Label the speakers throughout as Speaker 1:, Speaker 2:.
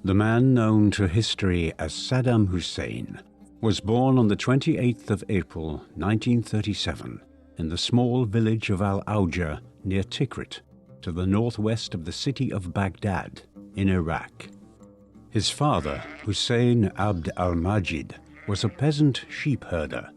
Speaker 1: The man known to history as Saddam Hussein was born on the 28th of April 1937 in the small village of Al-Auja near Tikrit, to the northwest of the city of Baghdad in Iraq. His father, Hussein Abd al-Majid, was a peasant sheep herder.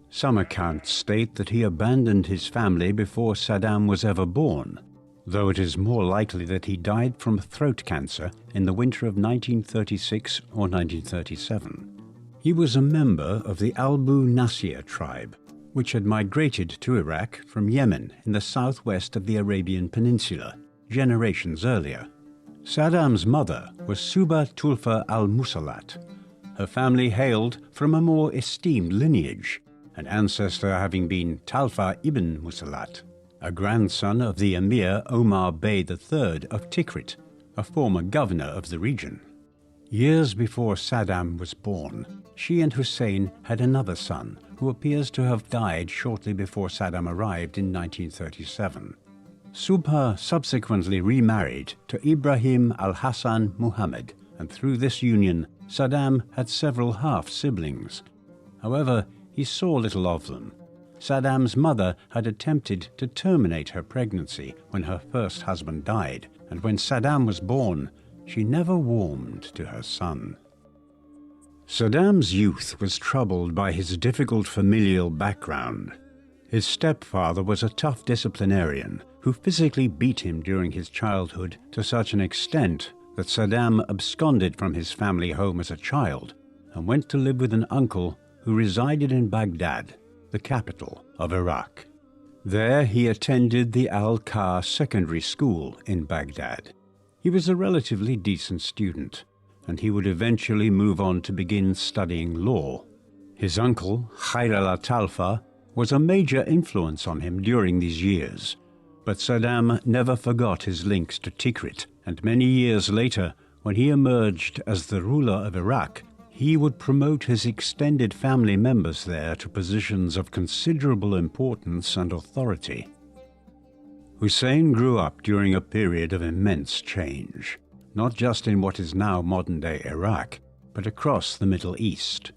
Speaker 1: Some accounts state that he abandoned his family before Saddam was ever born, though it is more likely that he died from throat cancer in the winter of 1936 or 1937. He was a member of the Albu Nasir tribe, which had migrated to Iraq from Yemen in the southwest of the Arabian Peninsula generations earlier. Saddam's mother was Suba Tulfa al-Musallat. Her family hailed from a more esteemed lineage, an ancestor having been Talfa ibn Musallat, a grandson of the Emir Omar Bey III of Tikrit, a former governor of the region. Years before Saddam was born, she and Hussein had another son who appears to have died shortly before Saddam arrived in 1937. Subha subsequently remarried to Ibrahim al-Hassan Muhammad, and through this union, Saddam had several half-siblings. However, he saw little of them. Saddam's mother had attempted to terminate her pregnancy when her first husband died, and when Saddam was born, she never warmed to her son. Saddam's youth was troubled by his difficult familial background. His stepfather was a tough disciplinarian who physically beat him during his childhood to such an extent that Saddam absconded from his family home as a child and went to live with an uncle who resided in Baghdad, the capital of Iraq. There he attended the Al-Kar Secondary School in Baghdad. He was a relatively decent student, and he would eventually move on to begin studying law. His uncle, Khair al-Talfa, was a major influence on him during these years, but Saddam never forgot his links to Tikrit, and many years later, when he emerged as the ruler of Iraq, he would promote his extended family members there to positions of considerable importance and authority. Hussein grew up during a period of immense change, not just in what is now modern-day Iraq, but across the Middle East.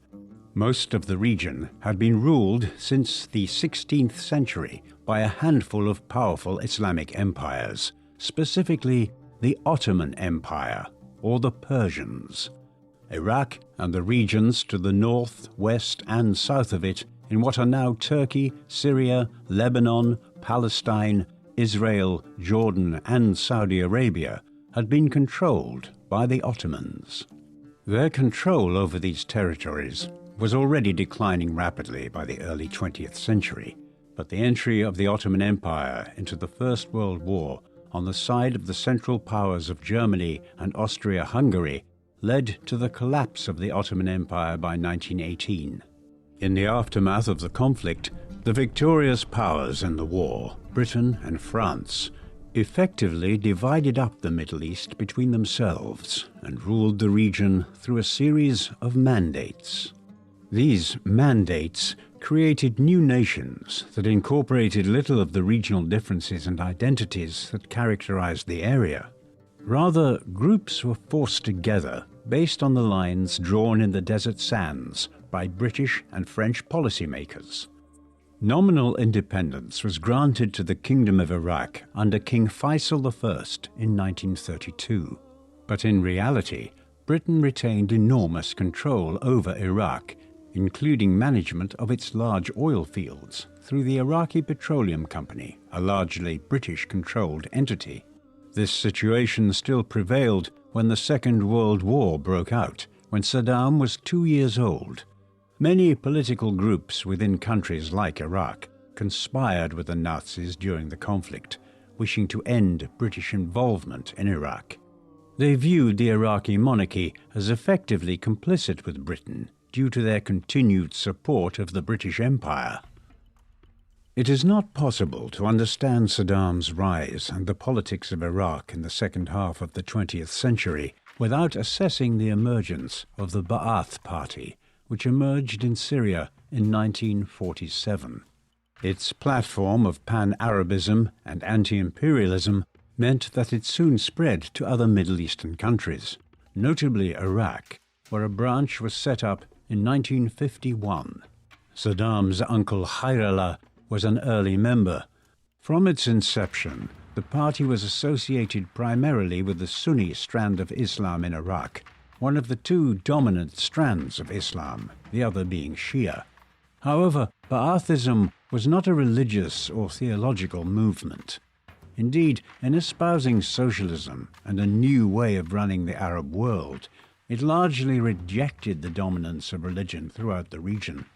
Speaker 1: Most of the region had been ruled since the 16th century by a handful of powerful Islamic empires, specifically the Ottoman Empire, or the Persians. Iraq and the regions to the north, west, and south of it, in what are now Turkey, Syria, Lebanon, Palestine, Israel, Jordan, and Saudi Arabia, had been controlled by the Ottomans. Their control over these territories was already declining rapidly by the early 20th century, but the entry of the Ottoman Empire into the First World War on the side of the Central Powers of Germany and Austria-Hungary led to the collapse of the Ottoman Empire by 1918. In the aftermath of the conflict, the victorious powers in the war, Britain and France, effectively divided up the Middle East between themselves and ruled the region through a series of mandates. These mandates created new nations that incorporated little of the regional differences and identities that characterized the area. Rather, groups were forced together based on the lines drawn in the desert sands by British and French policymakers. Nominal independence was granted to the Kingdom of Iraq under King Faisal I in 1932. But in reality, Britain retained enormous control over Iraq, including management of its large oil fields through the Iraqi Petroleum Company, a largely British-controlled entity. This situation still prevailed when the Second World War broke out, when Saddam was 2 years old. Many political groups within countries like Iraq conspired with the Nazis during the conflict, wishing to end British involvement in Iraq. They viewed the Iraqi monarchy as effectively complicit with Britain due to their continued support of the British Empire. It is not possible to understand Saddam's rise and the politics of Iraq in the second half of the 20th century without assessing the emergence of the Ba'ath Party, which emerged in Syria in 1947. Its platform of pan-Arabism and anti-imperialism meant that it soon spread to other Middle Eastern countries. notably Iraq, where a branch was set up in 1951. Saddam's uncle Hayrallah was an early member. From its inception, the party was associated primarily with the Sunni strand of Islam in Iraq, one of the two dominant strands of Islam, the other being Shia. However, Ba'athism was not a religious or theological movement. Indeed, in espousing socialism and a new way of running the Arab world, it largely rejected the dominance of religion throughout the region.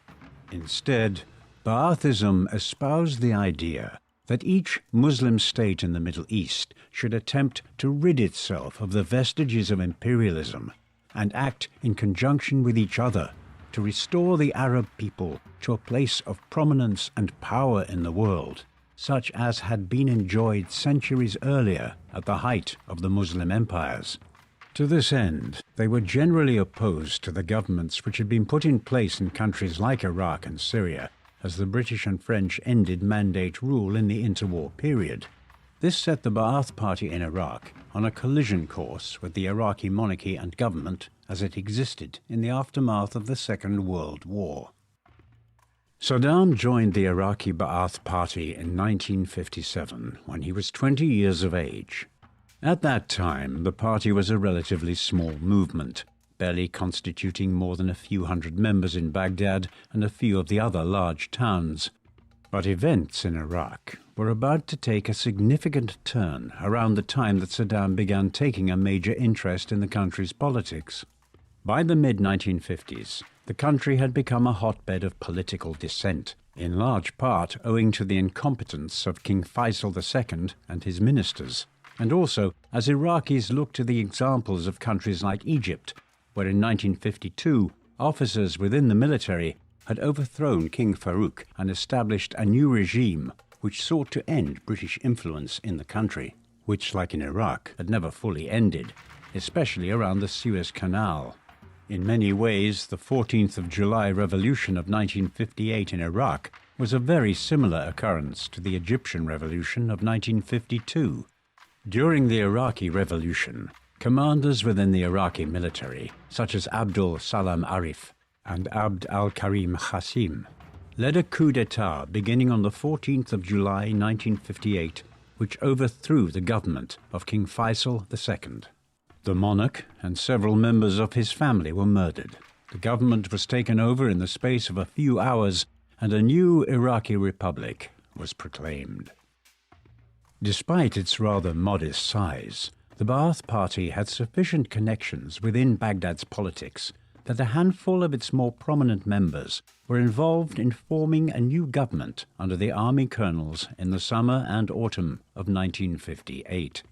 Speaker 1: Instead, Ba'athism espoused the idea that each Muslim state in the Middle East should attempt to rid itself of the vestiges of imperialism and act in conjunction with each other to restore the Arab people to a place of prominence and power in the world, such as had been enjoyed centuries earlier at the height of the Muslim empires. To this end, they were generally opposed to the governments which had been put in place in countries like Iraq and Syria as the British and French ended mandate rule in the interwar period. This set the Ba'ath Party in Iraq on a collision course with the Iraqi monarchy and government as it existed in the aftermath of the Second World War. Saddam joined the Iraqi Ba'ath Party in 1957 when he was 20 years of age. At that time, the party was a relatively small movement, barely constituting more than a few hundred members in Baghdad and a few of the other large towns. But events in Iraq were about to take a significant turn around the time that Saddam began taking a major interest in the country's politics. By the mid-1950s, the country had become a hotbed of political dissent, in large part owing to the incompetence of King Faisal II and his ministers, and also as Iraqis looked to the examples of countries like Egypt, where in 1952 officers within the military had overthrown King Farouk and established a new regime which sought to end British influence in the country, which, like in Iraq, had never fully ended, especially around the Suez Canal. In many ways, the 14th of July revolution of 1958 in Iraq was a very similar occurrence to the Egyptian revolution of 1952. During the Iraqi Revolution, commanders within the Iraqi military, such as Abdul Salam Arif and Abd al-Karim Qasim, led a coup d'etat beginning on the 14th of July 1958, which overthrew the government of King Faisal II. The monarch and several members of his family were murdered. The government was taken over in the space of a few hours, and a new Iraqi republic was proclaimed. Despite its rather modest size, the Ba'ath Party had sufficient connections within Baghdad's politics that a handful of its more prominent members were involved in forming a new government under the army colonels in the summer and autumn of 1958.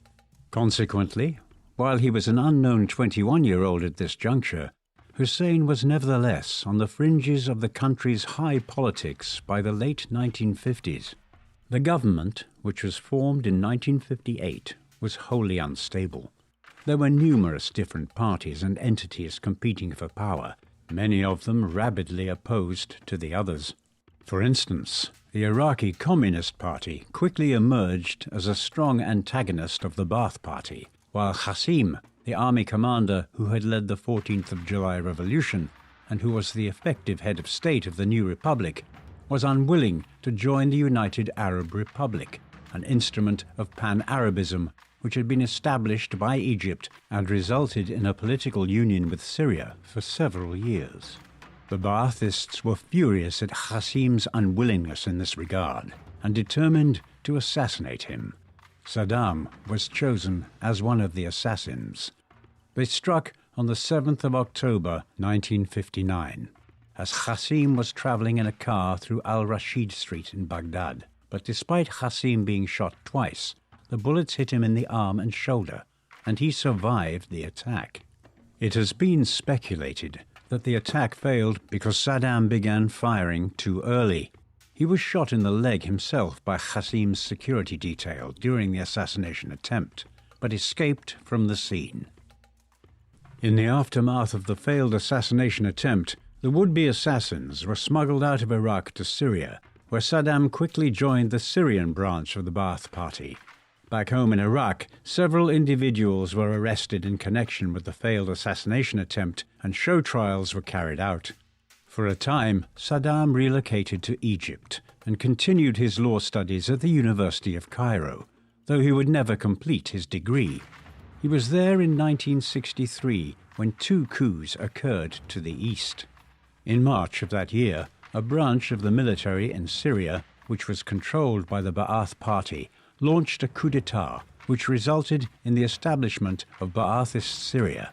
Speaker 1: Consequently, while he was an unknown 21-year-old at this juncture, Hussein was nevertheless on the fringes of the country's high politics by the late 1950s. The government, which was formed in 1958, was wholly unstable. There were numerous different parties and entities competing for power, many of them rabidly opposed to the others. For instance, the Iraqi Communist Party quickly emerged as a strong antagonist of the Ba'ath Party, while Qasim, the army commander who had led the 14th of July revolution and who was the effective head of state of the new republic, was unwilling to join the United Arab Republic, an instrument of pan-Arabism which had been established by Egypt and resulted in a political union with Syria for several years. The Ba'athists were furious at Qasim's unwillingness in this regard and determined to assassinate him. Saddam was chosen as one of the assassins. They struck on the 7th of October 1959, as Qasim was traveling in a car through Al-Rashid Street in Baghdad. But despite Qasim being shot twice, the bullets hit him in the arm and shoulder, and he survived the attack. It has been speculated that the attack failed because Saddam began firing too early. He was shot in the leg himself by Qasim's security detail during the assassination attempt, but escaped from the scene. In the aftermath of the failed assassination attempt, the would-be assassins were smuggled out of Iraq to Syria, where Saddam quickly joined the Syrian branch of the Ba'ath Party. Back home in Iraq, several individuals were arrested in connection with the failed assassination attempt, and show trials were carried out. For a time, Saddam relocated to Egypt and continued his law studies at the University of Cairo, though he would never complete his degree. He was there in 1963 when 2 coups occurred to the east. In March of that year, a branch of the military in Syria, which was controlled by the Ba'ath Party, launched a coup d'etat, which resulted in the establishment of Ba'athist Syria.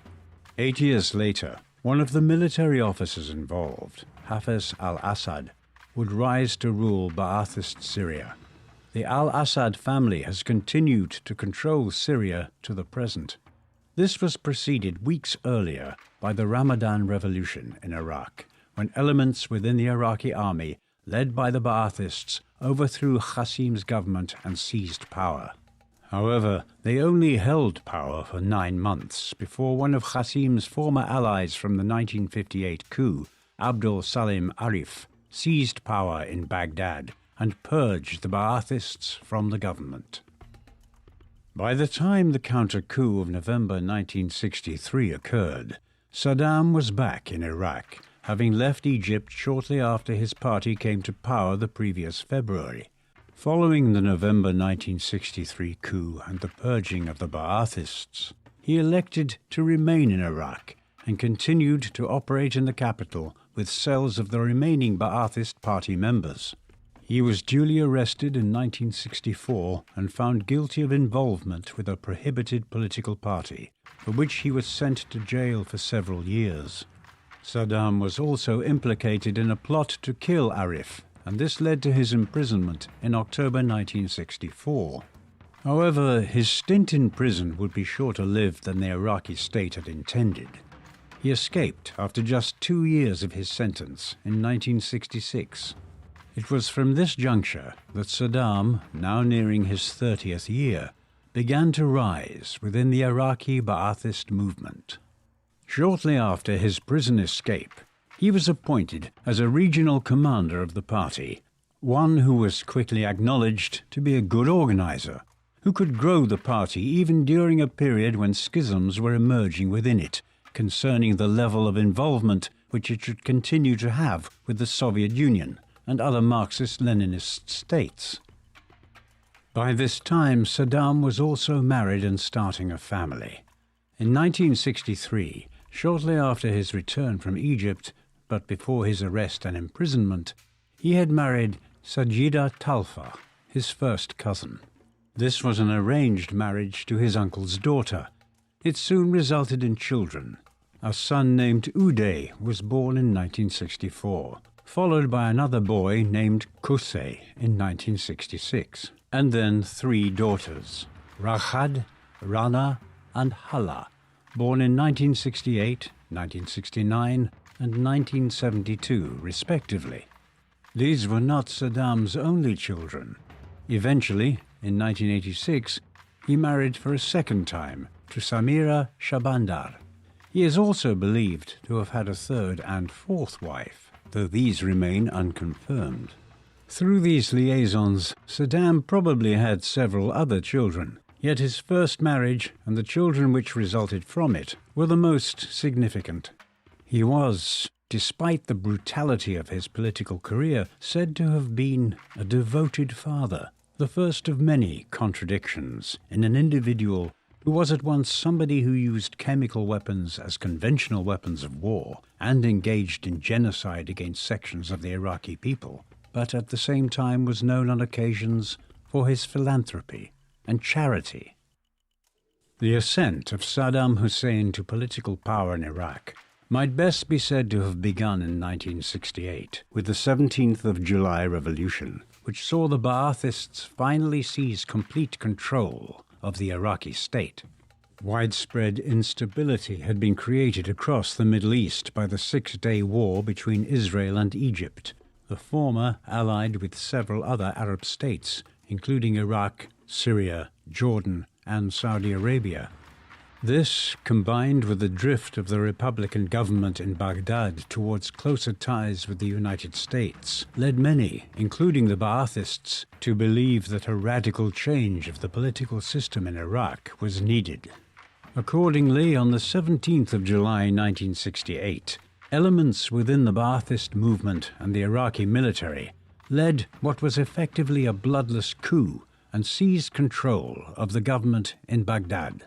Speaker 1: 8 years later, one of the military officers involved, Hafez al-Assad, would rise to rule Ba'athist Syria. The al-Assad family has continued to control Syria to the present. This was preceded weeks earlier by the Ramadan Revolution in Iraq, when elements within the Iraqi army, led by the Ba'athists, overthrew Qasim's government and seized power. However, they only held power for 9 months before one of Qasim's former allies from the 1958 coup, Abdul Salim Arif, seized power in Baghdad and purged the Ba'athists from the government. By the time the counter-coup of November 1963 occurred, Saddam was back in Iraq, having left Egypt shortly after his party came to power the previous February. Following the November 1963 coup and the purging of the Ba'athists, he elected to remain in Iraq and continued to operate in the capital with cells of the remaining Ba'athist party members. He was duly arrested in 1964 and found guilty of involvement with a prohibited political party, for which he was sent to jail for several years. Saddam was also implicated in a plot to kill Arif, and this led to his imprisonment in October 1964. However, his stint in prison would be shorter lived than the Iraqi state had intended. He escaped after just 2 years of his sentence in 1966. It was from this juncture that Saddam, now nearing his 30th year, began to rise within the Iraqi Ba'athist movement. Shortly after his prison escape, he was appointed as a regional commander of the party, one who was quickly acknowledged to be a good organizer, who could grow the party even during a period when schisms were emerging within it, concerning the level of involvement which it should continue to have with the Soviet Union and other Marxist-Leninist states. By this time, Saddam was also married and starting a family. In 1963, shortly after his return from Egypt, but before his arrest and imprisonment, he had married Sajida Talfa, his first cousin. This was an arranged marriage to his uncle's daughter. It soon resulted in children. A son named Uday was born in 1964, followed by another boy named Qusay in 1966, and then 3 daughters, Rachad, Rana, and Hala, born in 1968, 1969, and 1972, respectively. These were not Saddam's only children. Eventually, in 1986, he married for a second time to Samira Shabandar. He is also believed to have had a third and fourth wife, though these remain unconfirmed. Through these liaisons, Saddam probably had several other children, yet his first marriage and the children which resulted from it were the most significant. He was, despite the brutality of his political career, said to have been a devoted father, the first of many contradictions in an individual who was at once somebody who used chemical weapons as conventional weapons of war and engaged in genocide against sections of the Iraqi people, but at the same time was known on occasions for his philanthropy and charity. The ascent of Saddam Hussein to political power in Iraq might best be said to have begun in 1968 with the 17th of July Revolution, which saw the Ba'athists finally seize complete control of the Iraqi state. Widespread instability had been created across the Middle East by the Six-Day War between Israel and Egypt, the former allied with several other Arab states, including Iraq, Syria, Jordan, and Saudi Arabia. This, combined with the drift of the Republican government in Baghdad towards closer ties with the United States, led many, including the Baathists, to believe that a radical change of the political system in Iraq was needed. Accordingly, on the 17th of July 1968, elements within the Baathist movement and the Iraqi military led what was effectively a bloodless coup and seized control of the government in Baghdad.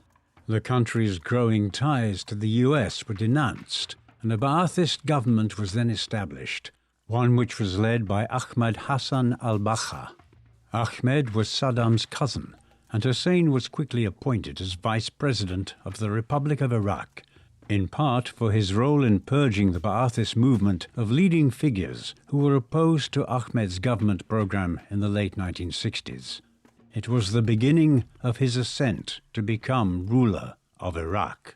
Speaker 1: The country's growing ties to the US were denounced, and a Ba'athist government was then established, one which was led by Ahmed Hassan al-Bakha. Ahmed was Saddam's cousin, and Hussein was quickly appointed as vice president of the Republic of Iraq, in part for his role in purging the Ba'athist movement of leading figures who were opposed to Ahmed's government program in the late 1960s. It was the beginning of his ascent to become ruler of Iraq.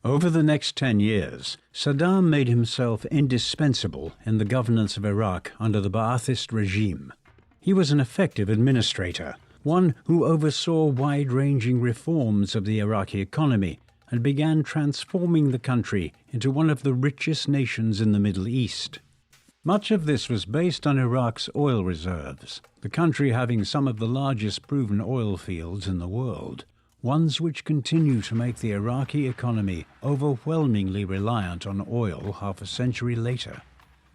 Speaker 1: Over the next 10 years, Saddam made himself indispensable in the governance of Iraq under the Ba'athist regime. He was an effective administrator, one who oversaw wide-ranging reforms of the Iraqi economy and began transforming the country into one of the richest nations in the Middle East. Much of this was based on Iraq's oil reserves, the country having some of the largest proven oil fields in the world, ones which continue to make the Iraqi economy overwhelmingly reliant on oil half a century later.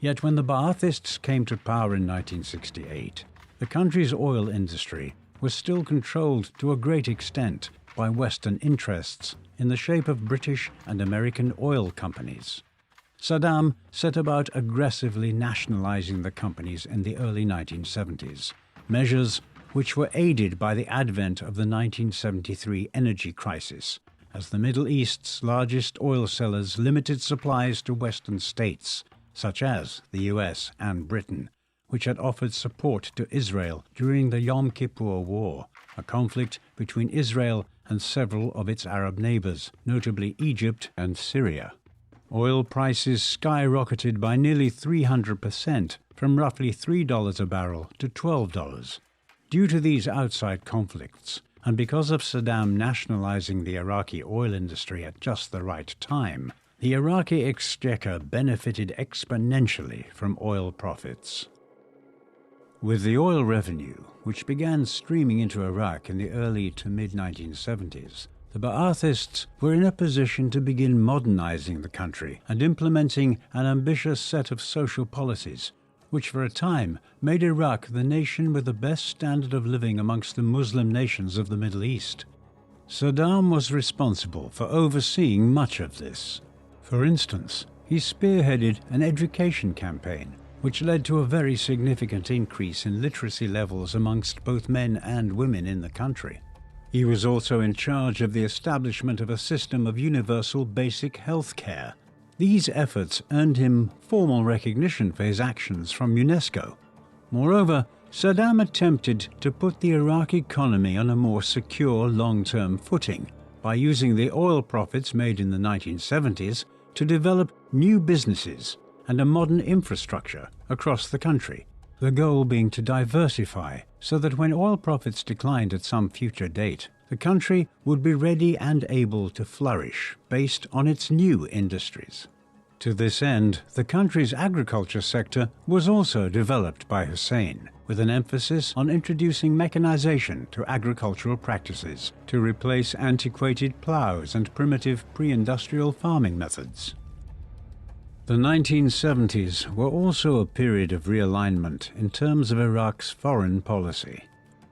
Speaker 1: Yet when the Baathists came to power in 1968, the country's oil industry was still controlled to a great extent by Western interests in the shape of British and American oil companies. Saddam set about aggressively nationalizing the companies in the early 1970s, measures which were aided by the advent of the 1973 energy crisis, as the Middle East's largest oil sellers limited supplies to Western states, such as the US and Britain, which had offered support to Israel during the Yom Kippur War, a conflict between Israel and several of its Arab neighbors, notably Egypt and Syria. Oil prices skyrocketed by nearly 300%, from roughly $3 a barrel to $12. Due to these outside conflicts, and because of Saddam nationalizing the Iraqi oil industry at just the right time, the Iraqi exchequer benefited exponentially from oil profits. With the oil revenue, which began streaming into Iraq in the early to mid-1970s, the Ba'athists were in a position to begin modernizing the country and implementing an ambitious set of social policies, which for a time made Iraq the nation with the best standard of living amongst the Muslim nations of the Middle East. Saddam was responsible for overseeing much of this. For instance, he spearheaded an education campaign, which led to a very significant increase in literacy levels amongst both men and women in the country. He was also in charge of the establishment of a system of universal basic health care. These efforts earned him formal recognition for his actions from UNESCO. Moreover, Saddam attempted to put the Iraqi economy on a more secure long-term footing by using the oil profits made in the 1970s to develop new businesses and a modern infrastructure across the country, the goal being to diversify so that when oil profits declined at some future date, the country would be ready and able to flourish based on its new industries. To this end, the country's agriculture sector was also developed by Hussein, with an emphasis on introducing mechanization to agricultural practices to replace antiquated plows and primitive pre-industrial farming methods. The 1970s were also a period of realignment in terms of Iraq's foreign policy.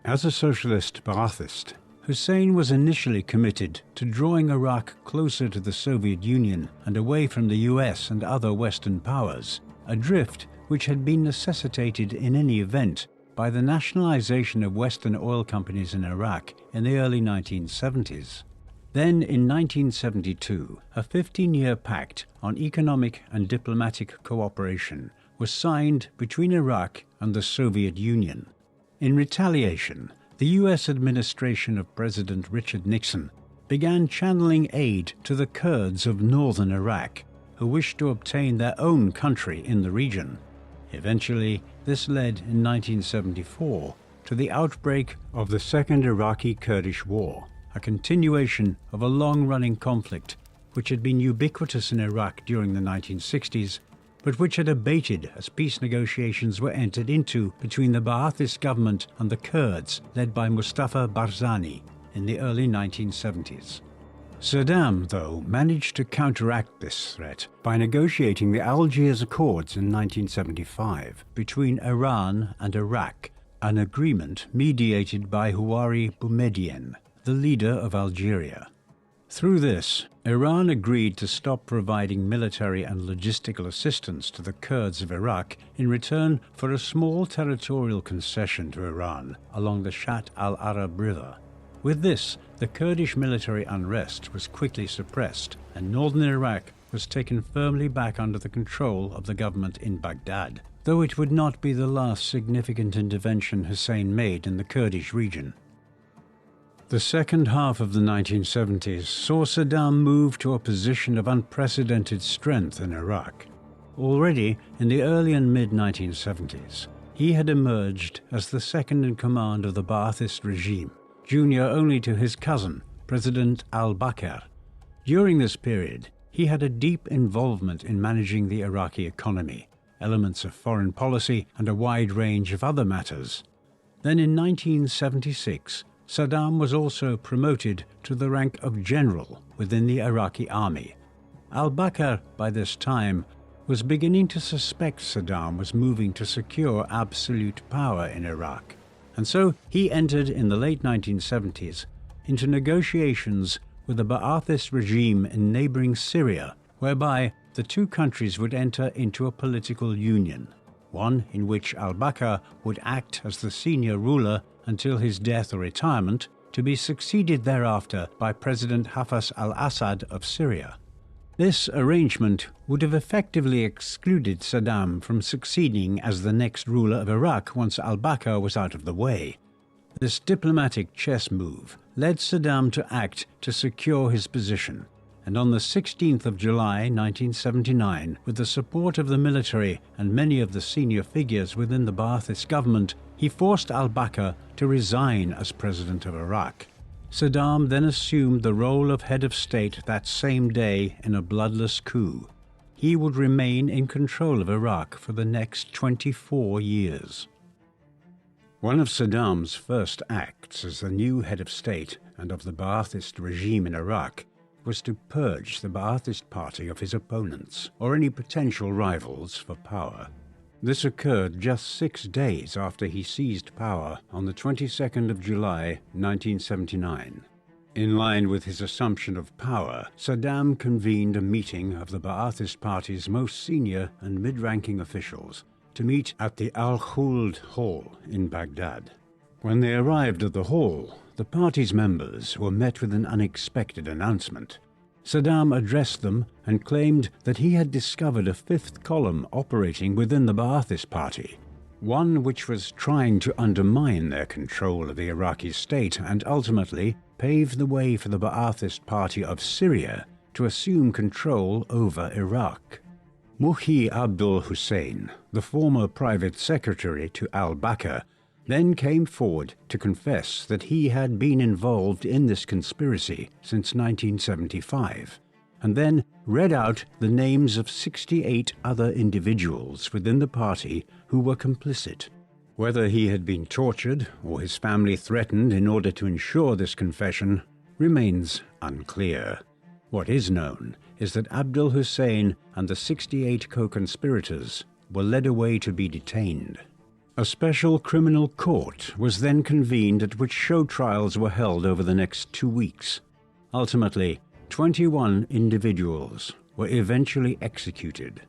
Speaker 1: As a socialist Ba'athist, Hussein was initially committed to drawing Iraq closer to the Soviet Union and away from the US and other Western powers, a drift which had been necessitated in any event by the nationalization of Western oil companies in Iraq in the early 1970s. Then, in 1972, a 15-year pact on economic and diplomatic cooperation was signed between Iraq and the Soviet Union. In retaliation, the U.S. administration of President Richard Nixon began channeling aid to the Kurds of northern Iraq, who wished to obtain their own country in the region. Eventually, this led in 1974 to the outbreak of the Second Iraqi-Kurdish War, a continuation of a long-running conflict which had been ubiquitous in Iraq during the 1960s, but which had abated as peace negotiations were entered into between the Ba'athist government and the Kurds, led by Mustafa Barzani, in the early 1970s. Saddam, though, managed to counteract this threat by negotiating the Algiers Accords in 1975 between Iran and Iraq, an agreement mediated by Houari Boumediene, the leader of Algeria. Through this, Iran agreed to stop providing military and logistical assistance to the Kurds of Iraq in return for a small territorial concession to Iran along the Shatt al-Arab River. With this, the Kurdish military unrest was quickly suppressed, and northern Iraq was taken firmly back under the control of the government in Baghdad, though it would not be the last significant intervention Hussein made in the Kurdish region. The second half of the 1970s saw Saddam move to a position of unprecedented strength in Iraq. Already in the early and mid-1970s, he had emerged as the second in command of the Ba'athist regime, junior only to his cousin, President al-Bakr. During this period, he had a deep involvement in managing the Iraqi economy, elements of foreign policy, and a wide range of other matters. Then in 1976, Saddam was also promoted to the rank of general within the Iraqi army. Al-Bakr, by this time, was beginning to suspect Saddam was moving to secure absolute power in Iraq, and so he entered in the late 1970s into negotiations with the Ba'athist regime in neighboring Syria, whereby the two countries would enter into a political union, one in which al-Bakr would act as the senior ruler until his death or retirement, to be succeeded thereafter by President Hafez al-Assad of Syria. This arrangement would have effectively excluded Saddam from succeeding as the next ruler of Iraq once al-Bakr was out of the way. This diplomatic chess move led Saddam to act to secure his position, and on the 16th of July 1979, with the support of the military and many of the senior figures within the Ba'athist government, he forced al-Bakr to resign as president of Iraq. Saddam then assumed the role of head of state that same day in a bloodless coup. He would remain in control of Iraq for the next 24 years. One of Saddam's first acts as the new head of state and of the Ba'athist regime in Iraq was to purge the Ba'athist party of his opponents or any potential rivals for power. This occurred just 6 days after he seized power on the 22nd of July 1979. In line with his assumption of power, Saddam convened a meeting of the Ba'athist party's most senior and mid-ranking officials to meet at the Al-Khuld Hall in Baghdad. When they arrived at the hall, the party's members were met with an unexpected announcement. Saddam addressed them and claimed that he had discovered a fifth column operating within the Ba'athist party, one which was trying to undermine their control of the Iraqi state and ultimately pave the way for the Ba'athist party of Syria to assume control over Iraq. Muhi Abdul Hussein, the former private secretary to al-Bakr, then came forward to confess that he had been involved in this conspiracy since 1975, and then read out the names of 68 other individuals within the party who were complicit. Whether he had been tortured or his family threatened in order to ensure this confession remains unclear. What is known is that Abdul Hussein and the 68 co-conspirators were led away to be detained. A special criminal court was then convened at which show trials were held over the next 2 weeks. Ultimately, 21 individuals were eventually executed,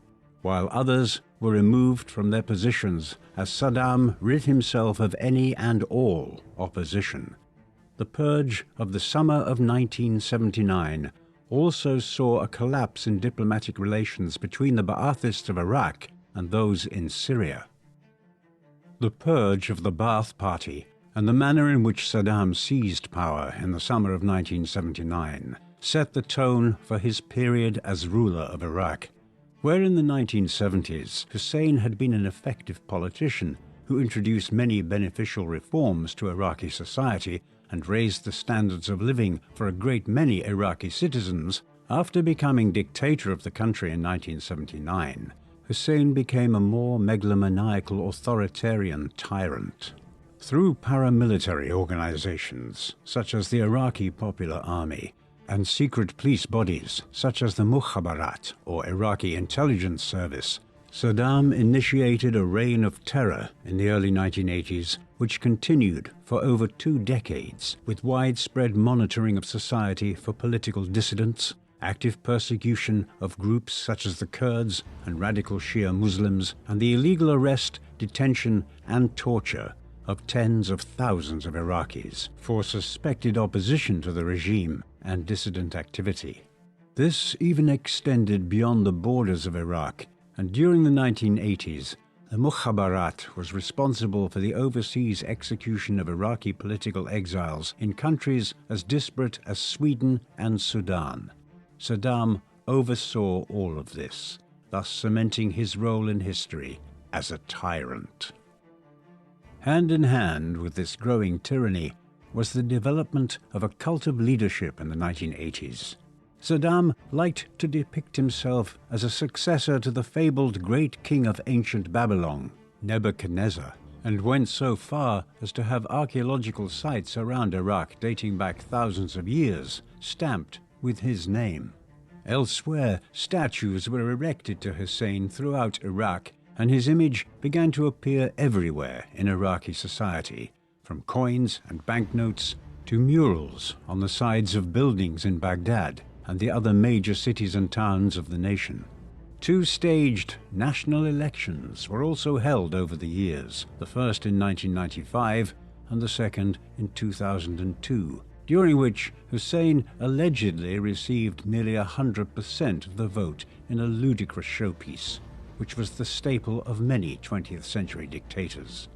Speaker 1: while others were removed from their positions as Saddam rid himself of any and all opposition. The purge of the summer of 1979 also saw a collapse in diplomatic relations between the Ba'athists of Iraq and those in Syria. The purge of the Ba'ath Party and the manner in which Saddam seized power in the summer of 1979 set the tone for his period as ruler of Iraq. Where in the 1970s Hussein had been an effective politician who introduced many beneficial reforms to Iraqi society, and raised the standards of living for a great many Iraqi citizens, after becoming dictator of the country in 1979, Hussein became a more megalomaniacal authoritarian tyrant. Through paramilitary organizations, such as the Iraqi Popular Army, and secret police bodies, such as the Mukhabarat, or Iraqi Intelligence Service, Saddam initiated a reign of terror in the early 1980s, which continued for over 2 decades, with widespread monitoring of society for political dissidents, active persecution of groups such as the Kurds and radical Shia Muslims, and the illegal arrest, detention, and torture of tens of thousands of Iraqis for suspected opposition to the regime and dissident activity. This even extended beyond the borders of Iraq, and during the 1980s, the Mukhabarat was responsible for the overseas execution of Iraqi political exiles in countries as disparate as Sweden and Sudan. Saddam oversaw all of this, thus cementing his role in history as a tyrant. Hand in hand with this growing tyranny was the development of a cult of leadership in the 1980s. Saddam liked to depict himself as a successor to the fabled great king of ancient Babylon, Nebuchadnezzar, and went so far as to have archaeological sites around Iraq dating back thousands of years stamped with his name. Elsewhere, statues were erected to Hussein throughout Iraq, and his image began to appear everywhere in Iraqi society, from coins and banknotes to murals on the sides of buildings in Baghdad and the other major cities and towns of the nation. 2 staged national elections were also held over the years, the first in 1995 and the second in 2002, during which Hussein allegedly received nearly 100% of the vote in a ludicrous showpiece, which was the staple of many 20th century dictators.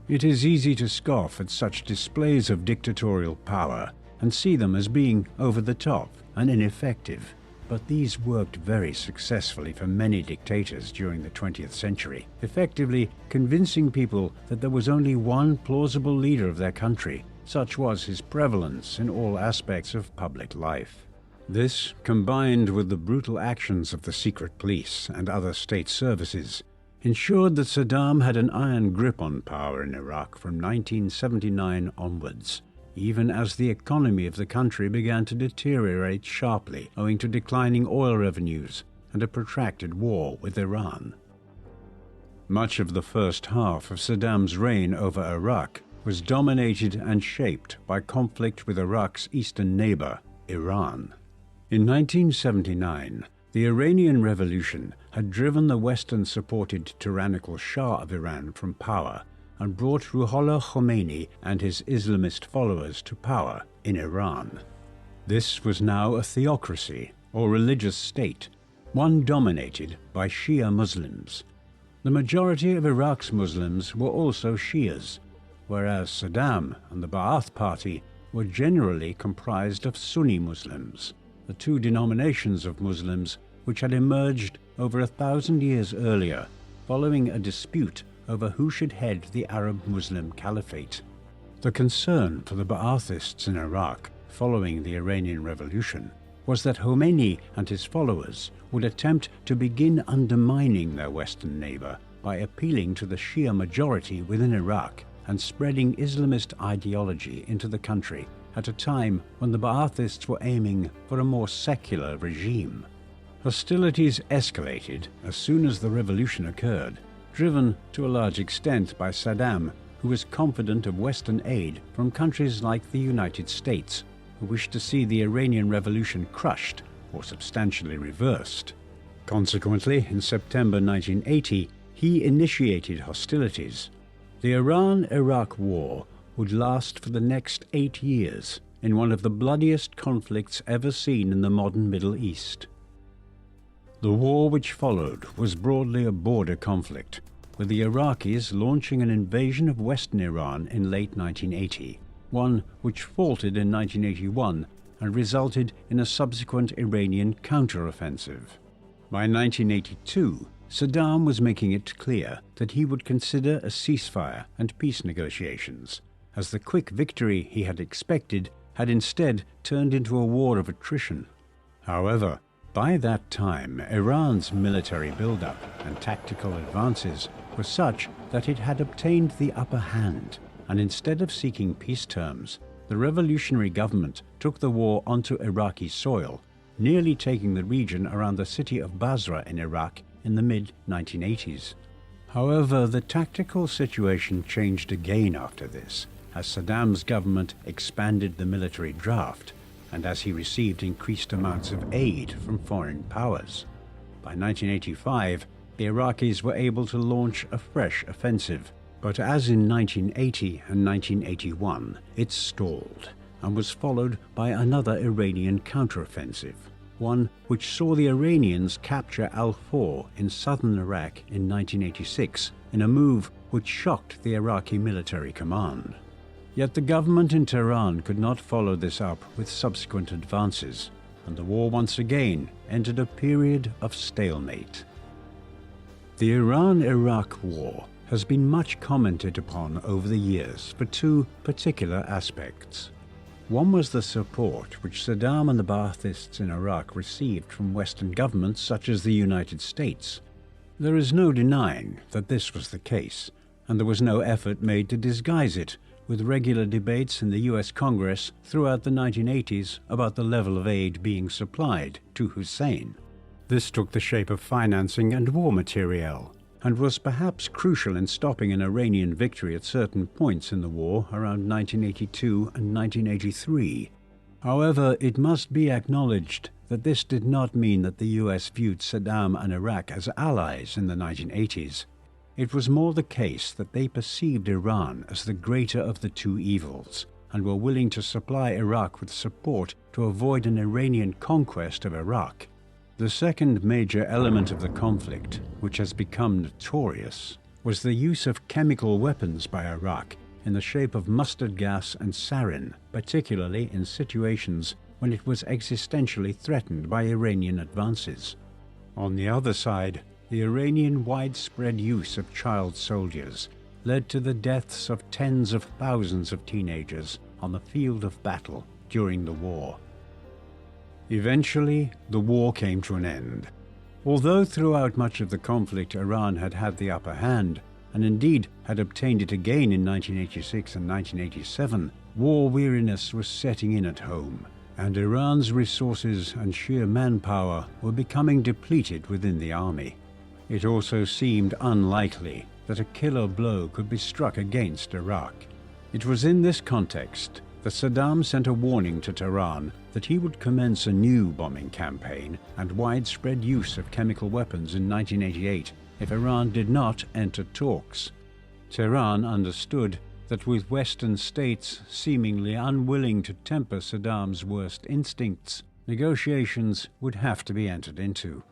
Speaker 1: It is easy to scoff at such displays of dictatorial power and see them as being over the top and ineffective, but these worked very successfully for many dictators during the 20th century, effectively convincing people that there was only one plausible leader of their country. Such was his prevalence in all aspects of public life. This, combined with the brutal actions of the secret police and other state services, ensured that Saddam had an iron grip on power in Iraq from 1979 onwards, even as the economy of the country began to deteriorate sharply owing to declining oil revenues and a protracted war with Iran. Much of the first half of Saddam's reign over Iraq was dominated and shaped by conflict with Iraq's eastern neighbor, Iran. In 1979, the Iranian Revolution had driven the Western-supported tyrannical Shah of Iran from power and brought Ruhollah Khomeini and his Islamist followers to power in Iran. This was now a theocracy, or religious state, one dominated by Shia Muslims. The majority of Iraq's Muslims were also Shias, whereas Saddam and the Ba'ath Party were generally comprised of Sunni Muslims, the 2 denominations of Muslims which had emerged over 1,000 years earlier, following a dispute over who should head the Arab Muslim Caliphate. The concern for the Ba'athists in Iraq following the Iranian Revolution was that Khomeini and his followers would attempt to begin undermining their Western neighbor by appealing to the Shia majority within Iraq and spreading Islamist ideology into the country at a time when the Ba'athists were aiming for a more secular regime. Hostilities escalated as soon as the revolution occurred, driven to a large extent by Saddam, who was confident of Western aid from countries like the United States, who wished to see the Iranian Revolution crushed or substantially reversed. Consequently, in September 1980, he initiated hostilities. The Iran-Iraq War would last for the next 8 years in one of the bloodiest conflicts ever seen in the modern Middle East. The war which followed was broadly a border conflict, with the Iraqis launching an invasion of Western Iran in late 1980, one which faltered in 1981 and resulted in a subsequent Iranian counter-offensive. By 1982, Saddam was making it clear that he would consider a ceasefire and peace negotiations, as the quick victory he had expected had instead turned into a war of attrition. However, by that time, Iran's military buildup and tactical advances were such that it had obtained the upper hand, and instead of seeking peace terms, the revolutionary government took the war onto Iraqi soil, nearly taking the region around the city of Basra in Iraq in the mid-1980s. However, the tactical situation changed again after this, as Saddam's government expanded the military draft, and as he received increased amounts of aid from foreign powers. By 1985, the Iraqis were able to launch a fresh offensive, but as in 1980 and 1981, it stalled and was followed by another Iranian counteroffensive, one which saw the Iranians capture Al-Khor in southern Iraq in 1986 in a move which shocked the Iraqi military command. Yet the government in Tehran could not follow this up with subsequent advances, and the war once again entered a period of stalemate. The Iran-Iraq War has been much commented upon over the years for two particular aspects. One was the support which Saddam and the Baathists in Iraq received from Western governments such as the United States. There is no denying that this was the case, and there was no effort made to disguise it, with regular debates in the US Congress throughout the 1980s about the level of aid being supplied to Hussein. This took the shape of financing and war materiel, and was perhaps crucial in stopping an Iranian victory at certain points in the war around 1982 and 1983. However, it must be acknowledged that this did not mean that the US viewed Saddam and Iraq as allies in the 1980s. It was more the case that they perceived Iran as the greater of the two evils, and were willing to supply Iraq with support to avoid an Iranian conquest of Iraq. The second major element of the conflict, which has become notorious, was the use of chemical weapons by Iraq in the shape of mustard gas and sarin, particularly in situations when it was existentially threatened by Iranian advances. On the other side, the Iranian widespread use of child soldiers led to the deaths of tens of thousands of teenagers on the field of battle during the war. Eventually, the war came to an end. Although throughout much of the conflict Iran had had the upper hand, and indeed had obtained it again in 1986 and 1987, war weariness was setting in at home, and Iran's resources and sheer manpower were becoming depleted within the army. It also seemed unlikely that a killer blow could be struck against Iraq. It was in this context that Saddam sent a warning to Tehran that he would commence a new bombing campaign and widespread use of chemical weapons in 1988 if Iran did not enter talks. Tehran understood that with Western states seemingly unwilling to temper Saddam's worst instincts, negotiations would have to be entered into.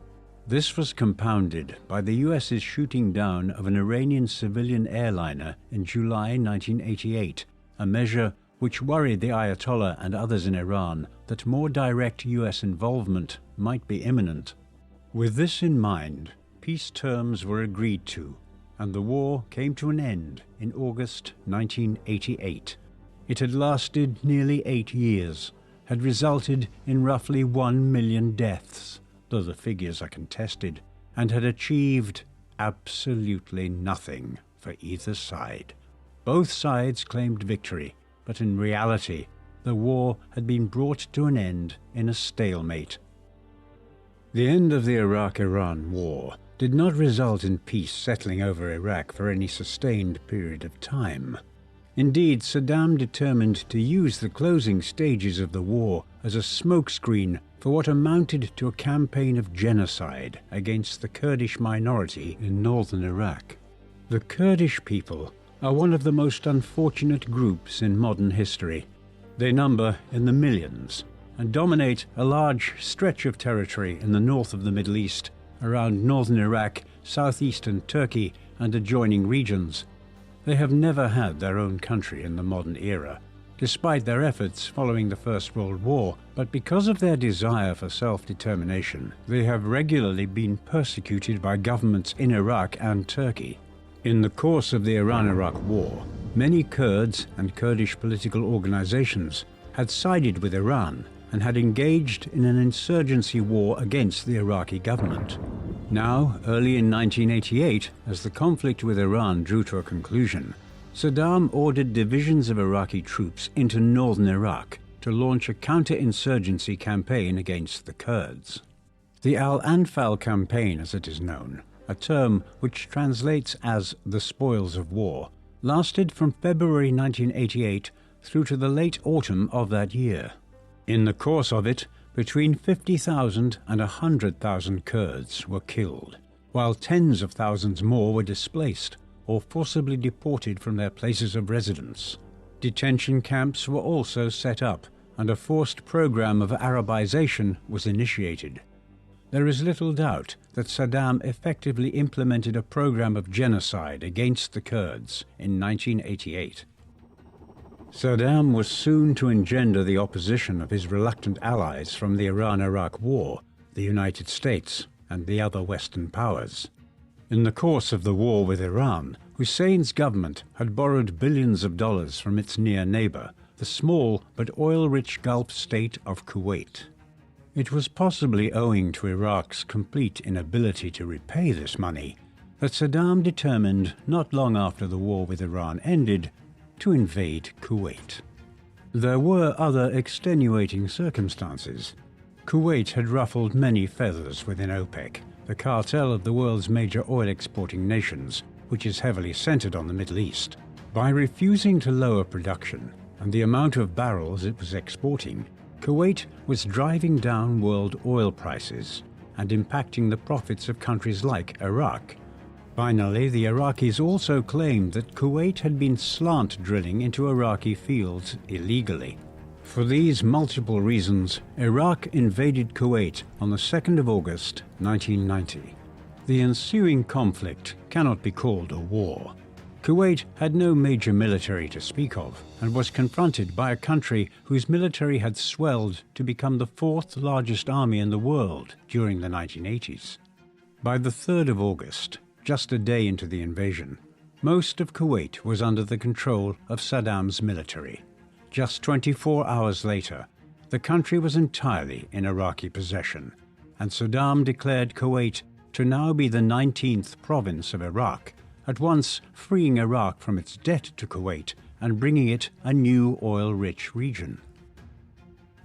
Speaker 1: This was compounded by the US's shooting down of an Iranian civilian airliner in July 1988, a measure which worried the Ayatollah and others in Iran that more direct US involvement might be imminent. With this in mind, peace terms were agreed to, and the war came to an end in August 1988. It had lasted nearly 8 years, had resulted in roughly 1 million deaths, though the figures are contested, and had achieved absolutely nothing for either side. Both sides claimed victory, but in reality, the war had been brought to an end in a stalemate. The end of the Iraq-Iran war did not result in peace settling over Iraq for any sustained period of time. Indeed, Saddam determined to use the closing stages of the war as a smokescreen for what amounted to a campaign of genocide against the Kurdish minority in northern Iraq. The Kurdish people are one of the most unfortunate groups in modern history. They number in the millions and dominate a large stretch of territory in the north of the Middle East, around northern Iraq, southeastern Turkey, and adjoining regions. They have never had their own country in the modern era, despite their efforts following the First World War, but because of their desire for self-determination, they have regularly been persecuted by governments in Iraq and Turkey. In the course of the Iran-Iraq War, many Kurds and Kurdish political organizations had sided with Iran and had engaged in an insurgency war against the Iraqi government. Now, early in 1988, as the conflict with Iran drew to a conclusion, Saddam ordered divisions of Iraqi troops into northern Iraq to launch a counter-insurgency campaign against the Kurds. The Al-Anfal campaign, as it is known, a term which translates as the spoils of war, lasted from February 1988 through to the late autumn of that year. In the course of it, between 50,000 and 100,000 Kurds were killed, while tens of thousands more were displaced or forcibly deported from their places of residence. Detention camps were also set up, and a forced program of Arabization was initiated. There is little doubt that Saddam effectively implemented a program of genocide against the Kurds in 1988. Saddam was soon to engender the opposition of his reluctant allies from the Iran-Iraq War, the United States and the other Western powers. In the course of the war with Iran, Hussein's government had borrowed billions of dollars from its near neighbor, the small but oil-rich Gulf state of Kuwait. It was possibly owing to Iraq's complete inability to repay this money that Saddam determined, not long after the war with Iran ended, to invade Kuwait. There were other extenuating circumstances. Kuwait had ruffled many feathers within OPEC, the cartel of the world's major oil-exporting nations, which is heavily centered on the Middle East. By refusing to lower production and the amount of barrels it was exporting, Kuwait was driving down world oil prices and impacting the profits of countries like Iraq. Finally, the Iraqis also claimed that Kuwait had been slant drilling into Iraqi fields illegally. For these multiple reasons, Iraq invaded Kuwait on the 2nd of August, 1990. The ensuing conflict cannot be called a war. Kuwait had no major military to speak of and was confronted by a country whose military had swelled to become the fourth largest army in the world during the 1980s. By the 3rd of August, just a day into the invasion, most of Kuwait was under the control of Saddam's military. Just 24 hours later, the country was entirely in Iraqi possession, and Saddam declared Kuwait to now be the 19th province of Iraq, at once freeing Iraq from its debt to Kuwait and bringing it a new oil-rich region.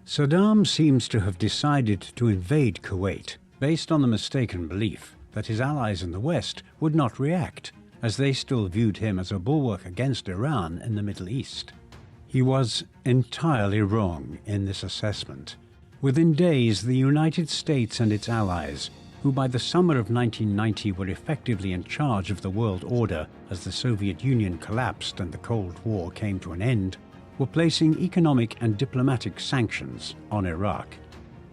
Speaker 1: Saddam seems to have decided to invade Kuwait based on the mistaken belief that his allies in the West would not react, as they still viewed him as a bulwark against Iran in the Middle East. He was entirely wrong in this assessment. Within days, the United States and its allies, who by the summer of 1990 were effectively in charge of the world order as the Soviet Union collapsed and the Cold War came to an end, were placing economic and diplomatic sanctions on Iraq.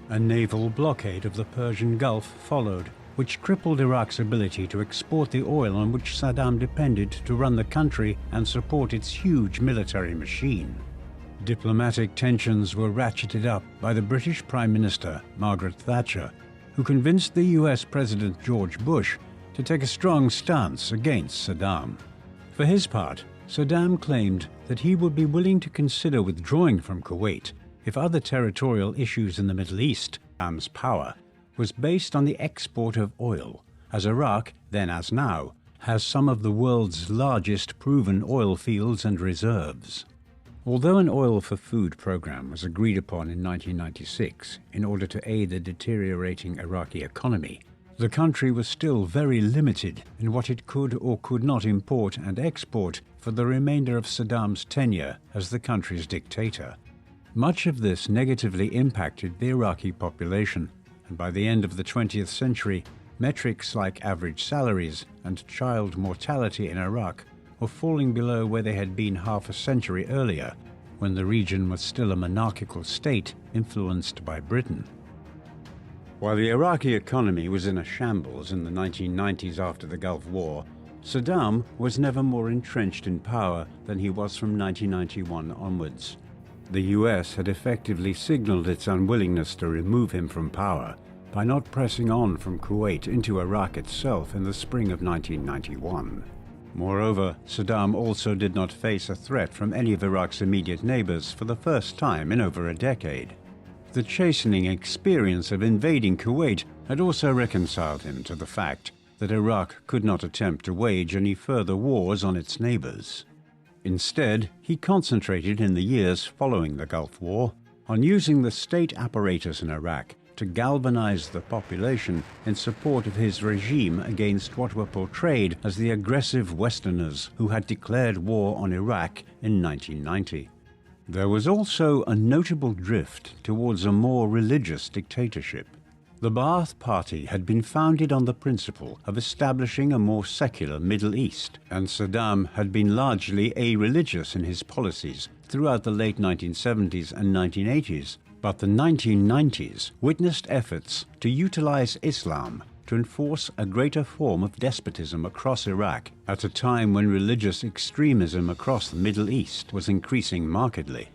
Speaker 1: A naval blockade of the Persian Gulf followed, which crippled Iraq's ability to export the oil on which Saddam depended to run the country and support its huge military machine. Diplomatic tensions were ratcheted up by the British Prime Minister, Margaret Thatcher, who convinced the US President George Bush to take a strong stance against Saddam. For his part, Saddam claimed that he would be willing to consider withdrawing from Kuwait if other territorial issues in the Middle East, Saddam's power, was based on the export of oil, as Iraq, then as now, has some of the world's largest proven oil fields and reserves. Although an oil-for-food program was agreed upon in 1996 in order to aid the deteriorating Iraqi economy, the country was still very limited in what it could or could not import and export for the remainder of Saddam's tenure as the country's dictator. Much of this negatively impacted the Iraqi population, and by the end of the 20th century, metrics like average salaries and child mortality in Iraq were falling below where they had been half a century earlier, when the region was still a monarchical state influenced by Britain. While the Iraqi economy was in a shambles in the 1990s after the Gulf War, Saddam was never more entrenched in power than he was from 1991 onwards. The US had effectively signaled its unwillingness to remove him from power by not pressing on from Kuwait into Iraq itself in the spring of 1991. Moreover, Saddam also did not face a threat from any of Iraq's immediate neighbors for the first time in over a decade. The chastening experience of invading Kuwait had also reconciled him to the fact that Iraq could not attempt to wage any further wars on its neighbors. Instead, he concentrated in the years following the Gulf War on using the state apparatus in Iraq to galvanize the population in support of his regime against what were portrayed as the aggressive Westerners who had declared war on Iraq in 1990. There was also a notable drift towards a more religious dictatorship. The Ba'ath Party had been founded on the principle of establishing a more secular Middle East, and Saddam had been largely a-religious in his policies throughout the late 1970s and 1980s. But the 1990s witnessed efforts to utilize Islam to enforce a greater form of despotism across Iraq at a time when religious extremism across the Middle East was increasing markedly.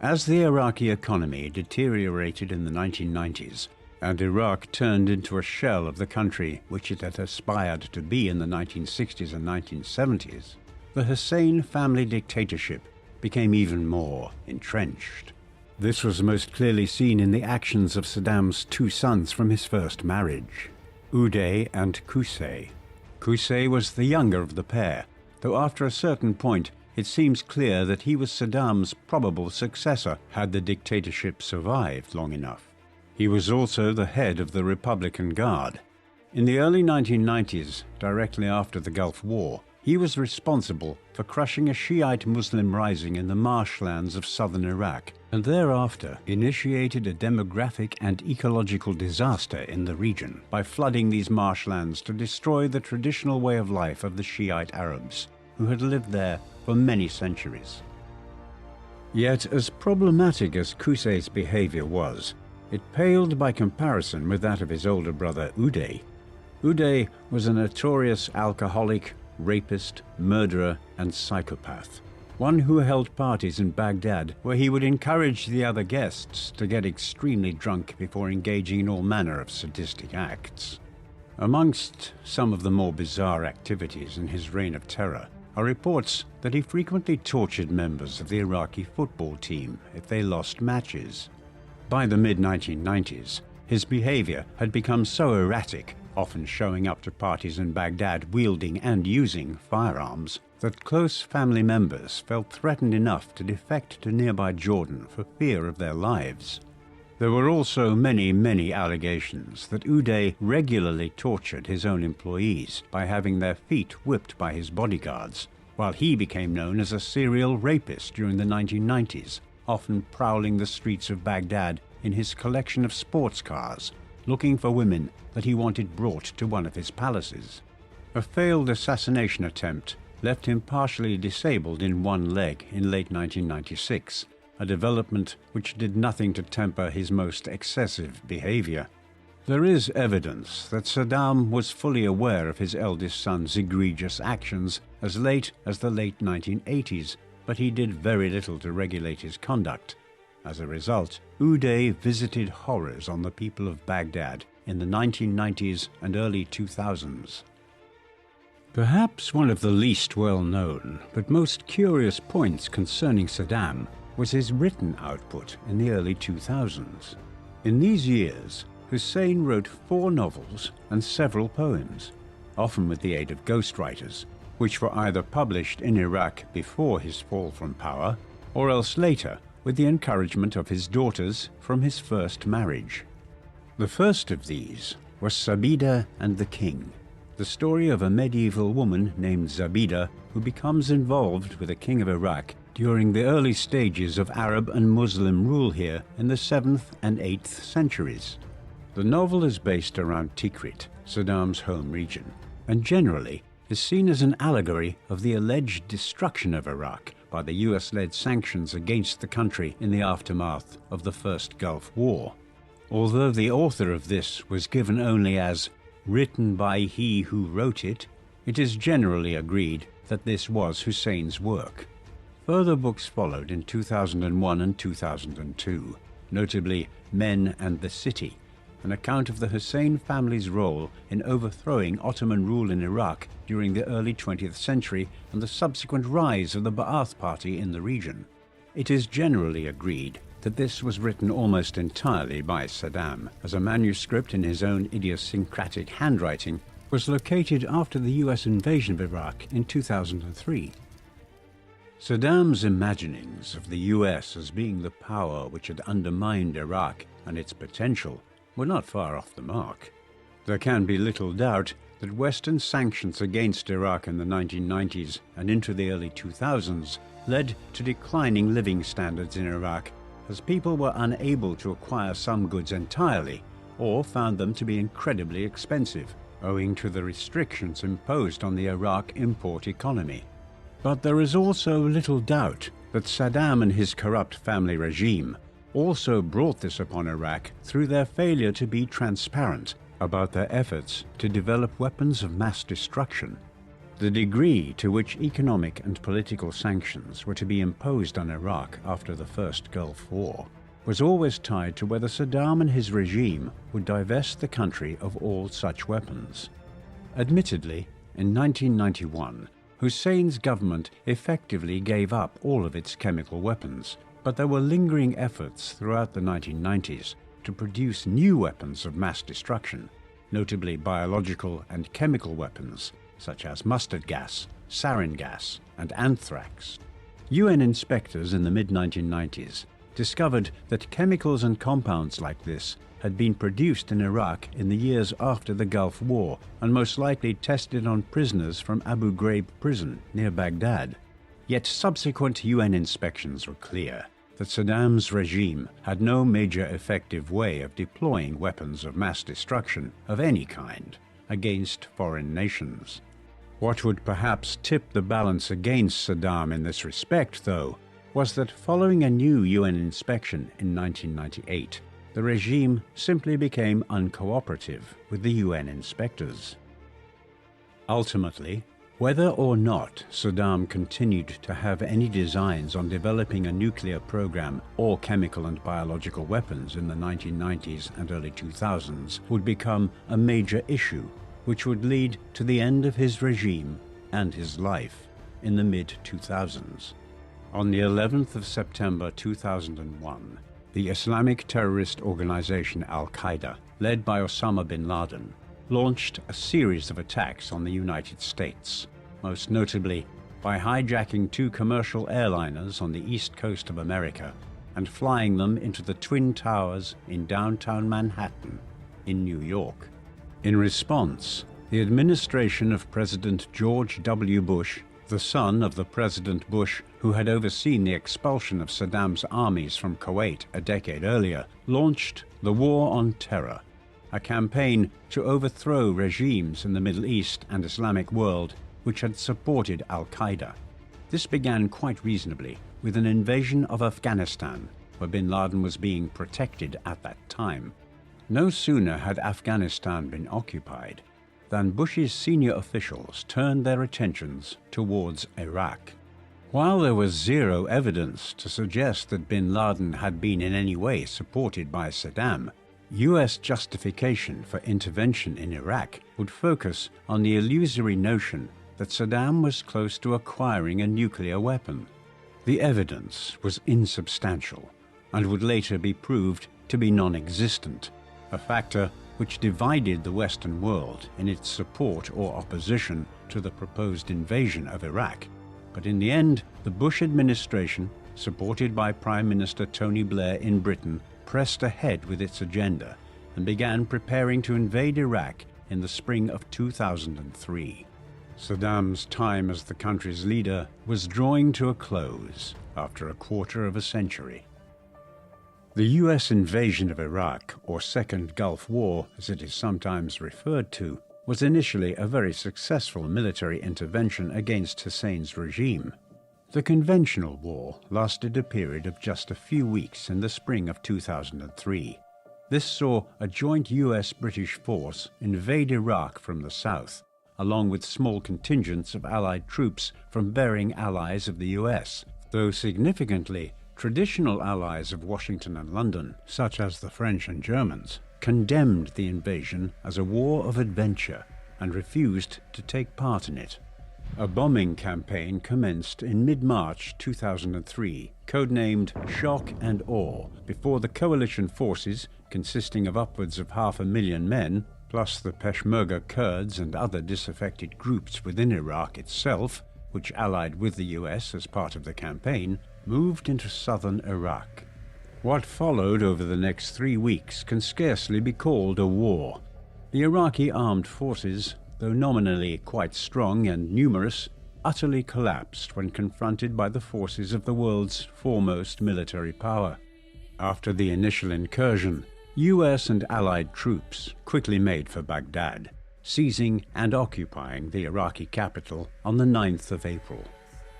Speaker 1: As the Iraqi economy deteriorated in the 1990s, and Iraq turned into a shell of the country which it had aspired to be in the 1960s and 1970s, the Hussein family dictatorship became even more entrenched. This was most clearly seen in the actions of Saddam's two sons from his first marriage, Uday and Qusay. Qusay was the younger of the pair, though after a certain point it seems clear that he was Saddam's probable successor had the dictatorship survived long enough. He was also the head of the Republican Guard. In the early 1990s, directly after the Gulf War, he was responsible for crushing a Shiite Muslim rising in the marshlands of southern Iraq, and thereafter initiated a demographic and ecological disaster in the region by flooding these marshlands to destroy the traditional way of life of the Shiite Arabs, who had lived there for many centuries. Yet, as problematic as Qusay's behavior was, it paled by comparison with that of his older brother Uday. Uday was a notorious alcoholic, rapist, murderer, and psychopath. One who held parties in Baghdad where he would encourage the other guests to get extremely drunk before engaging in all manner of sadistic acts. Amongst some of the more bizarre activities in his reign of terror are reports that he frequently tortured members of the Iraqi football team if they lost matches. By the mid-1990s, his behavior had become so erratic, often showing up to parties in Baghdad wielding and using firearms, that close family members felt threatened enough to defect to nearby Jordan for fear of their lives. There were also many allegations that Uday regularly tortured his own employees by having their feet whipped by his bodyguards, while he became known as a serial rapist during the 1990s, often prowling the streets of Baghdad in his collection of sports cars, looking for women that he wanted brought to one of his palaces. A failed assassination attempt left him partially disabled in one leg in late 1996, a development which did nothing to temper his most excessive behavior. There is evidence that Saddam was fully aware of his eldest son's egregious actions as late as the late 1980s, but he did very little to regulate his conduct. As a result, Uday visited horrors on the people of Baghdad in the 1990s and early 2000s. Perhaps one of the least well-known but most curious points concerning Saddam was his written output in the early 2000s. In these years, Hussein wrote 4 novels and several poems, often with the aid of ghostwriters, which were either published in Iraq before his fall from power, or else later with the encouragement of his daughters from his first marriage. The first of these was Zabida and the King, the story of a medieval woman named Zabida who becomes involved with the king of Iraq during the early stages of Arab and Muslim rule here in the 7th and 8th centuries. The novel is based around Tikrit, Saddam's home region, and generally is seen as an allegory of the alleged destruction of Iraq by the US-led sanctions against the country in the aftermath of the First Gulf War. Although the author of this was given only as written by he who wrote it, it is generally agreed that this was Hussein's work. Further books followed in 2001 and 2002, notably Men and the City, an account of the Hussein family's role in overthrowing Ottoman rule in Iraq during the early 20th century and the subsequent rise of the Ba'ath Party in the region. It is generally agreed that this was written almost entirely by Saddam, as a manuscript in his own idiosyncratic handwriting was located after the US invasion of Iraq in 2003. Saddam's imaginings of the US as being the power which had undermined Iraq and its potential were not far off the mark. There can be little doubt that Western sanctions against Iraq in the 1990s and into the early 2000s led to declining living standards in Iraq, as people were unable to acquire some goods entirely or found them to be incredibly expensive, owing to the restrictions imposed on the Iraq import economy. But there is also little doubt that Saddam and his corrupt family regime also brought this upon Iraq through their failure to be transparent about their efforts to develop weapons of mass destruction. The degree to which economic and political sanctions were to be imposed on Iraq after the First Gulf War was always tied to whether Saddam and his regime would divest the country of all such weapons. Admittedly, in 1991, Hussein's government effectively gave up all of its chemical weapons, but there were lingering efforts throughout the 1990s to produce new weapons of mass destruction, notably biological and chemical weapons such as mustard gas, sarin gas, and anthrax. UN inspectors in the mid-1990s discovered that chemicals and compounds like this had been produced in Iraq in the years after the Gulf War and most likely tested on prisoners from Abu Ghraib prison near Baghdad. Yet subsequent UN inspections were clear that Saddam's regime had no major effective way of deploying weapons of mass destruction of any kind against foreign nations. What would perhaps tip the balance against Saddam in this respect, though, was that following a new UN inspection in 1998, the regime simply became uncooperative with the UN inspectors. Ultimately, whether or not Saddam continued to have any designs on developing a nuclear program or chemical and biological weapons in the 1990s and early 2000s would become a major issue, which would lead to the end of his regime and his life in the mid-2000s. On the 11th of September 2001, the Islamic terrorist organization Al-Qaeda, led by Osama bin Laden, launched a series of attacks on the United States, most notably by hijacking 2 commercial airliners on the east coast of America and flying them into the Twin Towers in downtown Manhattan in New York. In response, the administration of President George W. Bush, the son of the President Bush who had overseen the expulsion of Saddam's armies from Kuwait a decade earlier, launched the War on Terror, a campaign to overthrow regimes in the Middle East and Islamic world which had supported Al-Qaeda. This began quite reasonably with an invasion of Afghanistan, where bin Laden was being protected at that time. No sooner had Afghanistan been occupied than Bush's senior officials turned their attentions towards Iraq. While there was zero evidence to suggest that bin Laden had been in any way supported by Saddam, US justification for intervention in Iraq would focus on the illusory notion that Saddam was close to acquiring a nuclear weapon. The evidence was insubstantial and would later be proved to be non-existent, a factor which divided the Western world in its support or opposition to the proposed invasion of Iraq. But in the end, the Bush administration, supported by Prime Minister Tony Blair in Britain, pressed ahead with its agenda and began preparing to invade Iraq in the spring of 2003. Saddam's time as the country's leader was drawing to a close after a quarter of a century. The US invasion of Iraq, or Second Gulf War as it is sometimes referred to, was initially a very successful military intervention against Hussein's regime. The conventional war lasted a period of just a few weeks in the spring of 2003. This saw a joint US-British force invade Iraq from the south, along with small contingents of Allied troops from varying allies of the US, though significantly, Traditional allies of Washington and London, such as the French and Germans, condemned the invasion as a war of adventure and refused to take part in it. A bombing campaign commenced in mid-March 2003, codenamed Shock and Awe, before the coalition forces, consisting of upwards of 500,000 men, plus the Peshmerga Kurds and other disaffected groups within Iraq itself, which allied with the US as part of the campaign, moved into southern Iraq. What followed over the next 3 weeks can scarcely be called a war. The Iraqi armed forces, though nominally quite strong and numerous, utterly collapsed when confronted by the forces of the world's foremost military power. After the initial incursion, US and Allied troops quickly made for Baghdad, seizing and occupying the Iraqi capital on the 9th of April.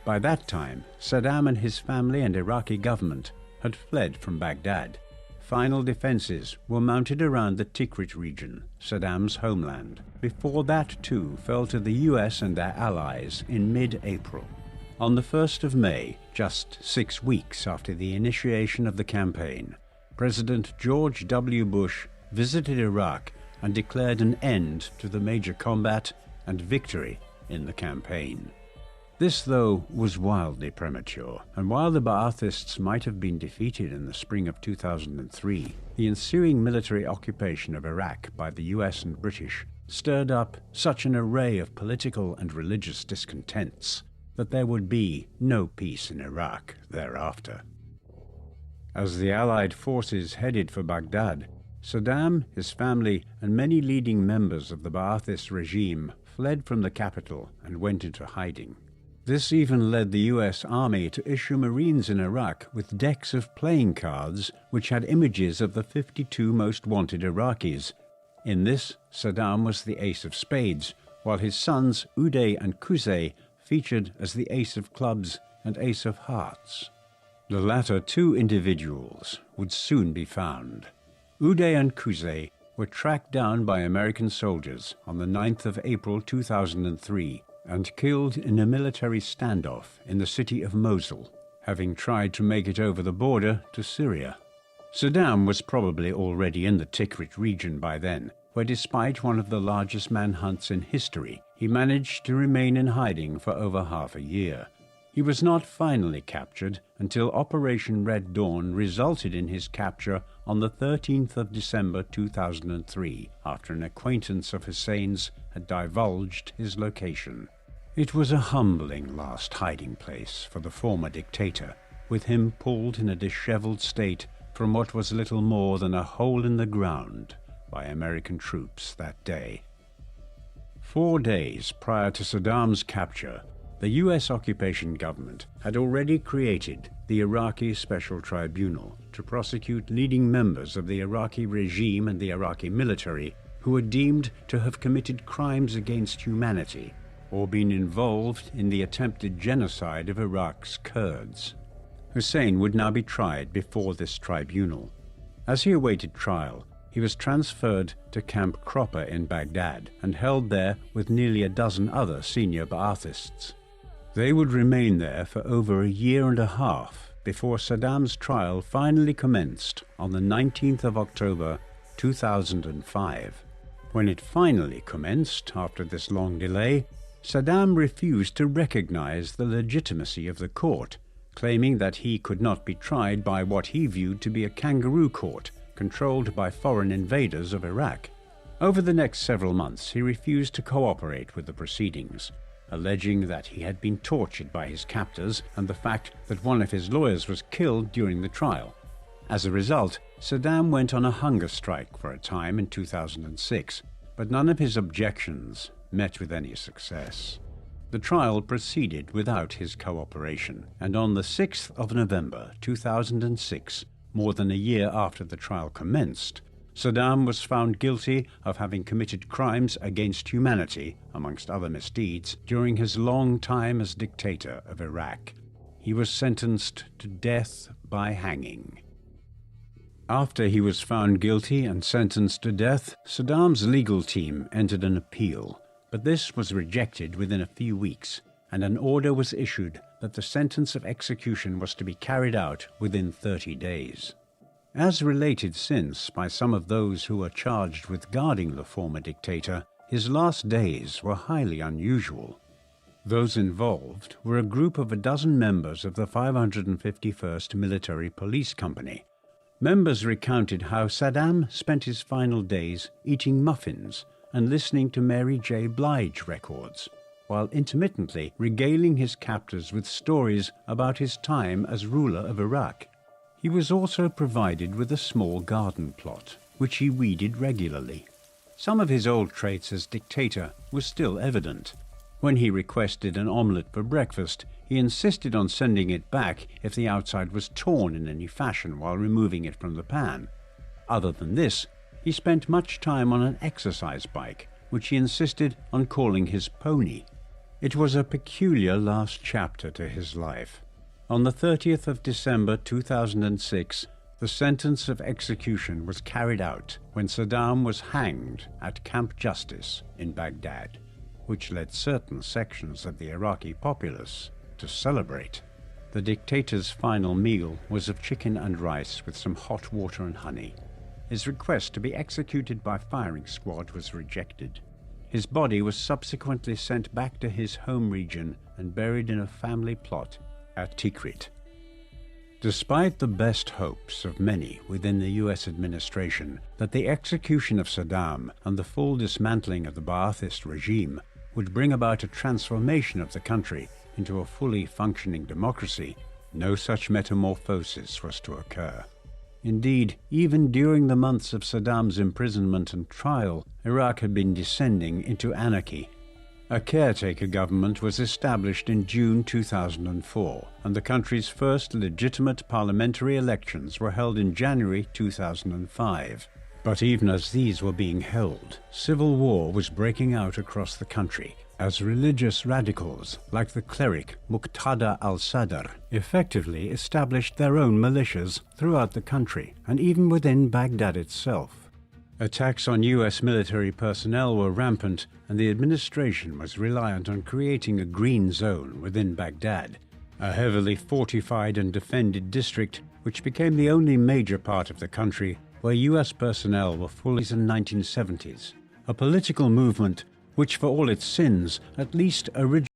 Speaker 1: By that time, Saddam and his family and Iraqi government had fled from Baghdad. Final defenses were mounted around the Tikrit region, Saddam's homeland, before that too fell to the US and their allies in mid-April. On the 1st of May, just 6 weeks after the initiation of the campaign, President George W. Bush visited Iraq and declared an end to the major combat and victory in the campaign. This, though, was wildly premature, and while the Ba'athists might have been defeated in the spring of 2003, the ensuing military occupation of Iraq by the US and British stirred up such an array of political and religious discontents that there would be no peace in Iraq thereafter. As the Allied forces headed for Baghdad, Saddam, his family, and many leading members of the Ba'athist regime fled from the capital and went into hiding. This even led the US Army to issue Marines in Iraq with decks of playing cards which had images of the 52 most wanted Iraqis. In this, Saddam was the ace of spades, while his sons Uday and Qusay featured as the ace of clubs and ace of hearts. The latter two individuals would soon be found. Uday and Qusay were tracked down by American soldiers on the 9th of April 2003 and killed in a military standoff in the city of Mosul, having tried to make it over the border to Syria. Saddam was probably already in the Tikrit region by then, where despite one of the largest manhunts in history, he managed to remain in hiding for over half a year. He was not finally captured until Operation Red Dawn resulted in his capture on the 13th of December 2003, after an acquaintance of Hussein's had divulged his location. It was a humbling last hiding place for the former dictator, with him pulled in a disheveled state from what was little more than a hole in the ground by American troops that day. 4 days prior to Saddam's capture, the US occupation government had already created the Iraqi Special Tribunal to prosecute leading members of the Iraqi regime and the Iraqi military who were deemed to have committed crimes against humanity or been involved in the attempted genocide of Iraq's Kurds. Hussein would now be tried before this tribunal. As he awaited trial, he was transferred to Camp Cropper in Baghdad and held there with nearly a dozen other senior Ba'athists. They would remain there for over a year and a half before Saddam's trial finally commenced on the 19th of October 2005. When it finally commenced, after this long delay, Saddam refused to recognize the legitimacy of the court, claiming that he could not be tried by what he viewed to be a kangaroo court controlled by foreign invaders of Iraq. Over the next several months, he refused to cooperate with the proceedings, alleging that he had been tortured by his captors and the fact that one of his lawyers was killed during the trial. As a result, Saddam went on a hunger strike for a time in 2006, but none of his objections met with any success. The trial proceeded without his cooperation, and on the 6th of November 2006, more than a year after the trial commenced, Saddam was found guilty of having committed crimes against humanity, amongst other misdeeds, during his long time as dictator of Iraq. He was sentenced to death by hanging. After he was found guilty and sentenced to death, Saddam's legal team entered an appeal, but this was rejected within a few weeks, and an order was issued that the sentence of execution was to be carried out within 30 days. As related since by some of those who were charged with guarding the former dictator, his last days were highly unusual. Those involved were a group of a dozen members of the 551st Military Police Company. Members recounted how Saddam spent his final days eating muffins and listening to Mary J. Blige records, while intermittently regaling his captors with stories about his time as ruler of Iraq. He was also provided with a small garden plot, which he weeded regularly. Some of his old traits as dictator were still evident. When he requested an omelette for breakfast, he insisted on sending it back if the outside was torn in any fashion while removing it from the pan. Other than this, he spent much time on an exercise bike, which he insisted on calling his pony. It was a peculiar last chapter to his life. On the 30th of December 2006, the sentence of execution was carried out when Saddam was hanged at Camp Justice in Baghdad, which led certain sections of the Iraqi populace to celebrate. The dictator's final meal was of chicken and rice with some hot water and honey. His request to be executed by firing squad was rejected. His body was subsequently sent back to his home region and buried in a family plot at Tikrit. Despite the best hopes of many within the US administration that the execution of Saddam and the full dismantling of the Ba'athist regime would bring about a transformation of the country into a fully functioning democracy, no such metamorphosis was to occur. Indeed, even during the months of Saddam's imprisonment and trial, Iraq had been descending into anarchy. A caretaker government was established in June 2004, and the country's first legitimate parliamentary elections were held in January 2005. But even as these were being held, civil war was breaking out across the country, as religious radicals like the cleric Muqtada al-Sadr effectively established their own militias throughout the country and even within Baghdad itself. Attacks on US military personnel were rampant, and the administration was reliant on creating a green zone within Baghdad, a heavily fortified and defended district which became the only major part of the country where US personnel were fully in the 1970s, a political movement which, for all its sins, at least originally